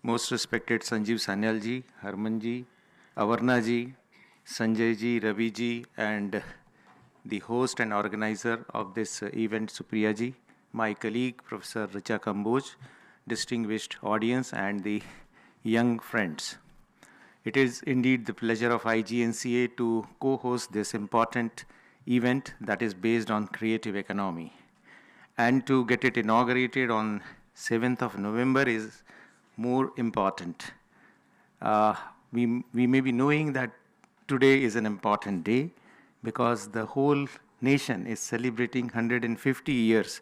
most respected Sanjeev Sanyal ji, Harman ji, Avarna ji, Sanjay ji, Ravi ji, and the host and organizer of this event, Supriya ji, my colleague, Professor Richa Kamboj, distinguished audience, and the young friends. It is indeed the pleasure of IGNCA to co-host this important event that is based on creative economy. And to get it inaugurated on 7th of November is more important. We may be knowing that today is an important day because the whole nation is celebrating 150 years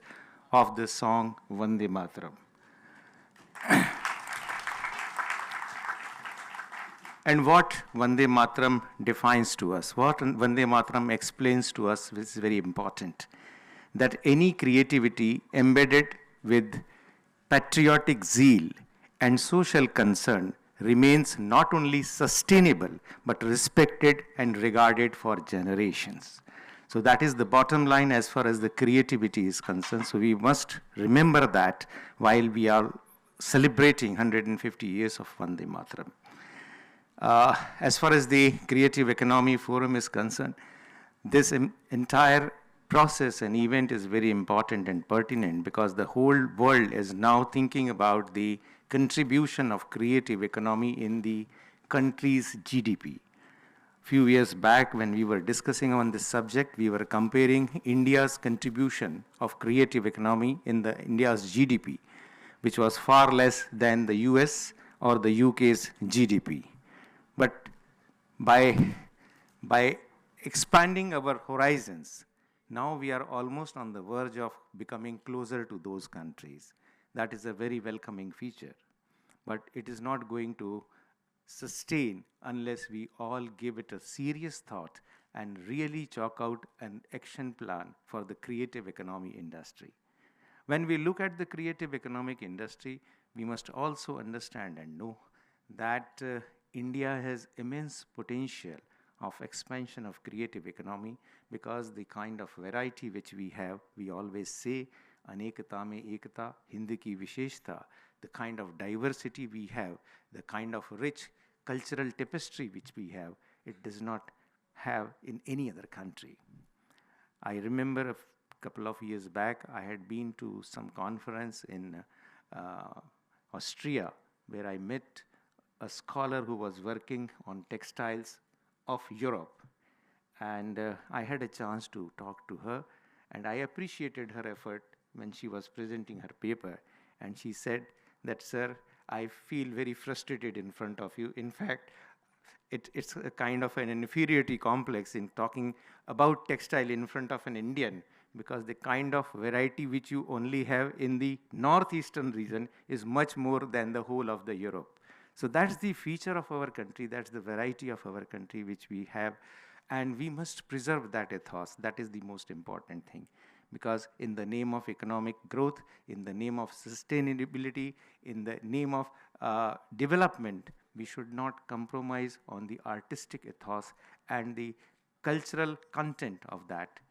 of the song Vande Mataram. And what Vande Mataram defines to us, what Vande Mataram explains to us is very important. That any creativity embedded with patriotic zeal and social concern remains not only sustainable, but respected and regarded for generations. So that is the bottom line as far as the creativity is concerned. So we must remember that while we are celebrating 150 years of Vande Mataram. As far as the Creative Economy Forum is concerned, this entire process and event is very important and pertinent because the whole world is now thinking about the contribution of creative economy in the country's GDP. Few years back when we were discussing on this subject, we were comparing India's contribution of creative economy in the India's GDP, which was far less than the US or the UK's GDP. But by expanding our horizons, now we are almost on the verge of becoming closer to those countries. That is a very welcoming feature. But it is not going to sustain unless we all give it a serious thought and really chalk out an action plan for the creative economy industry. When we look at the creative economic industry, we must also understand and know that India has immense potential of expansion of creative economy because the kind of variety which we have, we always say, Anekata mein ekata, Hindi ki visheshta, the kind of diversity we have, the kind of rich cultural tapestry which we have, it does not have in any other country. I remember a couple of years back, I had been to some conference in Austria where I met a scholar who was working on textiles of Europe. And I had a chance to talk to her, and I appreciated her effort when she was presenting her paper. And she said that, sir, I feel very frustrated in front of you. In fact, it's a kind of an inferiority complex in talking about textile in front of an Indian, because the kind of variety which you only have in the northeastern region is much more than the whole of the Europe. So that's the feature of our country, that's the variety of our country which we have, and we must preserve that ethos. That is the most important thing. Because in the name of economic growth, in the name of sustainability, in the name of development, we should not compromise on the artistic ethos and the cultural content of that.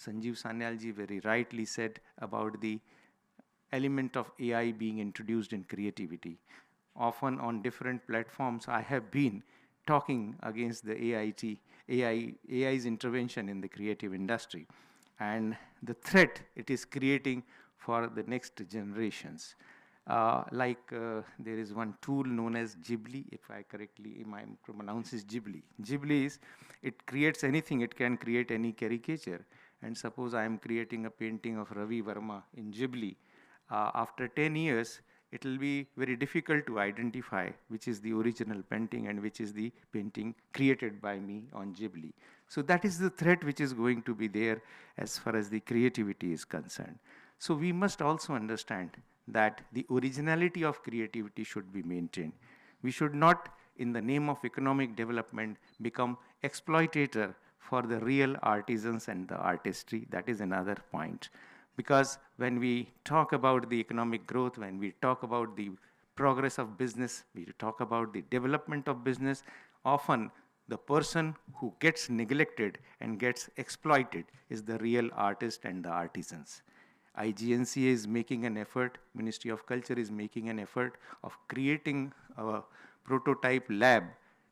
Sanjeev Sanyal ji very rightly said about the element of AI being introduced in creativity. Often on different platforms, I have been talking against the AI's intervention in the creative industry and the threat it is creating for the next generations. There is one tool known as Ghibli, if I correctly pronounce it Ghibli. Ghibli is, it creates anything, it can create any caricature. And suppose I am creating a painting of Ravi Verma in Ghibli. After 10 years, it will be very difficult to identify which is the original painting and which is the painting created by me on Ghibli. So that is the threat which is going to be there as far as the creativity is concerned. So we must also understand that the originality of creativity should be maintained. We should not, in the name of economic development, become exploitator for the real artisans and the artistry. That is another point. Because when we talk about the economic growth, when we talk about the progress of business, we talk about the development of business, often the person who gets neglected and gets exploited is the real artist and the artisans. IGNCA is making an effort, Ministry of Culture is making an effort of creating a prototype lab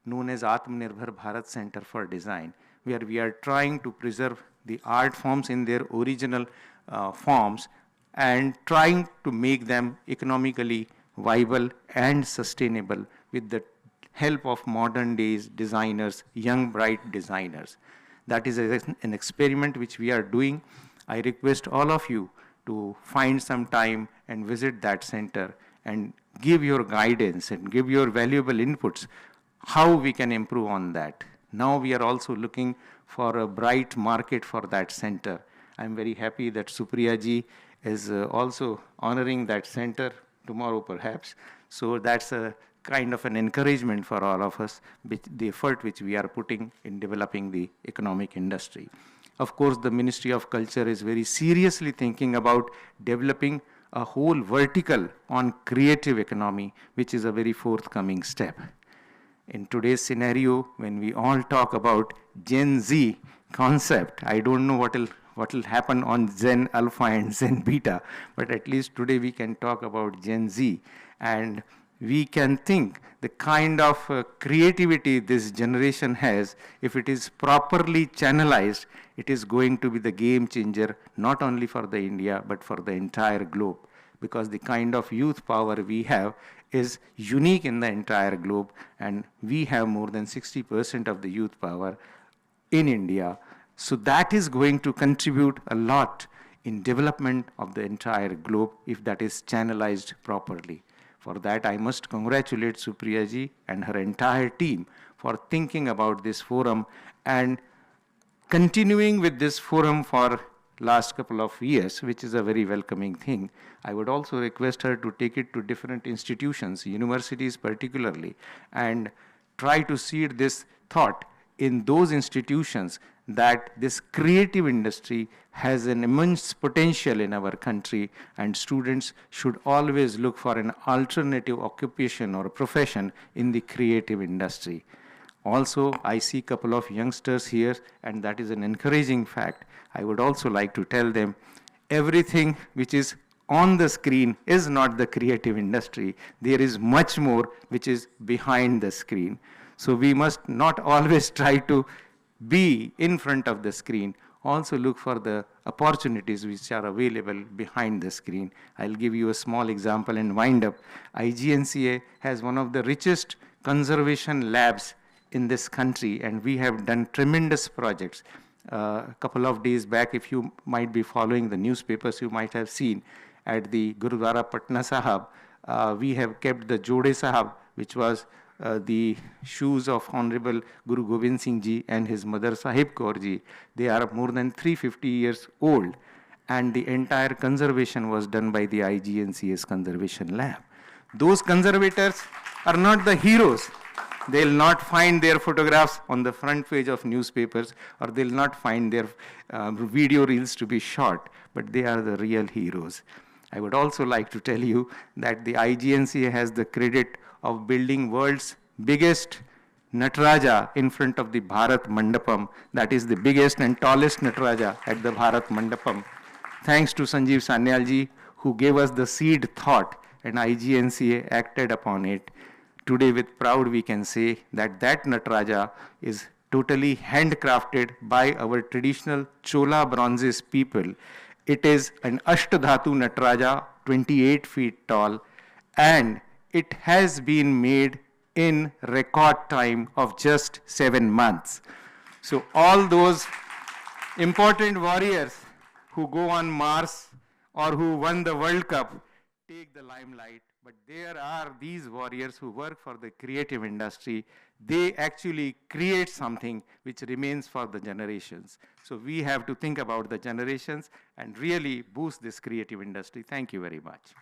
known as Atmanirbhar Bharat Center for Design, where we are trying to preserve the art forms in their original forms and trying to make them economically viable and sustainable with the help of modern days designers, young bright designers. That is an experiment which we are doing. I request all of you to find some time and visit that center and give your guidance and give your valuable inputs how we can improve on that. Now we are also looking for a bright market for that center. I'm very happy that Supriya ji is also honoring that center tomorrow perhaps. So that's a kind of an encouragement for all of us, the effort which we are putting in developing the economic industry. Of course, the Ministry of Culture is very seriously thinking about developing a whole vertical on creative economy, which is a very forthcoming step. In today's scenario, when we all talk about Gen Z concept, I don't know what will happen on Zen Alpha and Zen Beta, but at least today we can talk about Gen Z, and we can think the kind of creativity this generation has. If it is properly channelized, it is going to be the game changer, not only for the India, but for the entire globe, because the kind of youth power we have is unique in the entire globe, and we have more than 60% of the youth power in India. So that is going to contribute a lot in development of the entire globe if that is channelized properly. For that, I must congratulate Supriya ji and her entire team for thinking about this forum and continuing with this forum for last couple of years, which is a very welcoming thing. I would also request her to take it to different institutions, universities particularly, and try to seed this thought in those institutions that this creative industry has an immense potential in our country, and students should always look for an alternative occupation or profession in the creative industry. Also, I see a couple of youngsters here, and that is an encouraging fact. I would also like to tell them everything which is on the screen is not the creative industry. There is much more which is behind the screen. So we must not always try to be in front of the screen. Also look for the opportunities which are available behind the screen. I'll give you a small example and wind up. IGNCA has one of the richest conservation labs in this country, and we have done tremendous projects. A couple of days back, if you might be following the newspapers, you might have seen at the Gurudwara Patna Sahab, we have kept the Jode Sahab, which was the shoes of Honorable Guru Gobind Singh Ji and his mother Sahib Kaur Ji. They are more than 350 years old, and the entire conservation was done by the IGNCA's conservation lab. Those conservators are not the heroes. They'll not find their photographs on the front page of newspapers, or they'll not find their video reels to be shot, but they are the real heroes. I would also like to tell you that the IGNCA has the credit of building world's biggest Nataraja in front of the Bharat Mandapam. That is the biggest and tallest Nataraja at the Bharat Mandapam. Thanks to Sanjeev Sanyal ji, who gave us the seed thought, and IGNCA acted upon it. Today with proud we can say that that Nataraja is totally handcrafted by our traditional Chola bronzes people. It is an Ashtadhatu Nataraja, 28 feet tall, and it has been made in record time of just 7 months. So all those important warriors who go on Mars or who won the World Cup take the limelight, but there are these warriors who work for the creative industry. They actually create something which remains for the generations. So we have to think about the generations and really boost this creative industry. Thank you very much.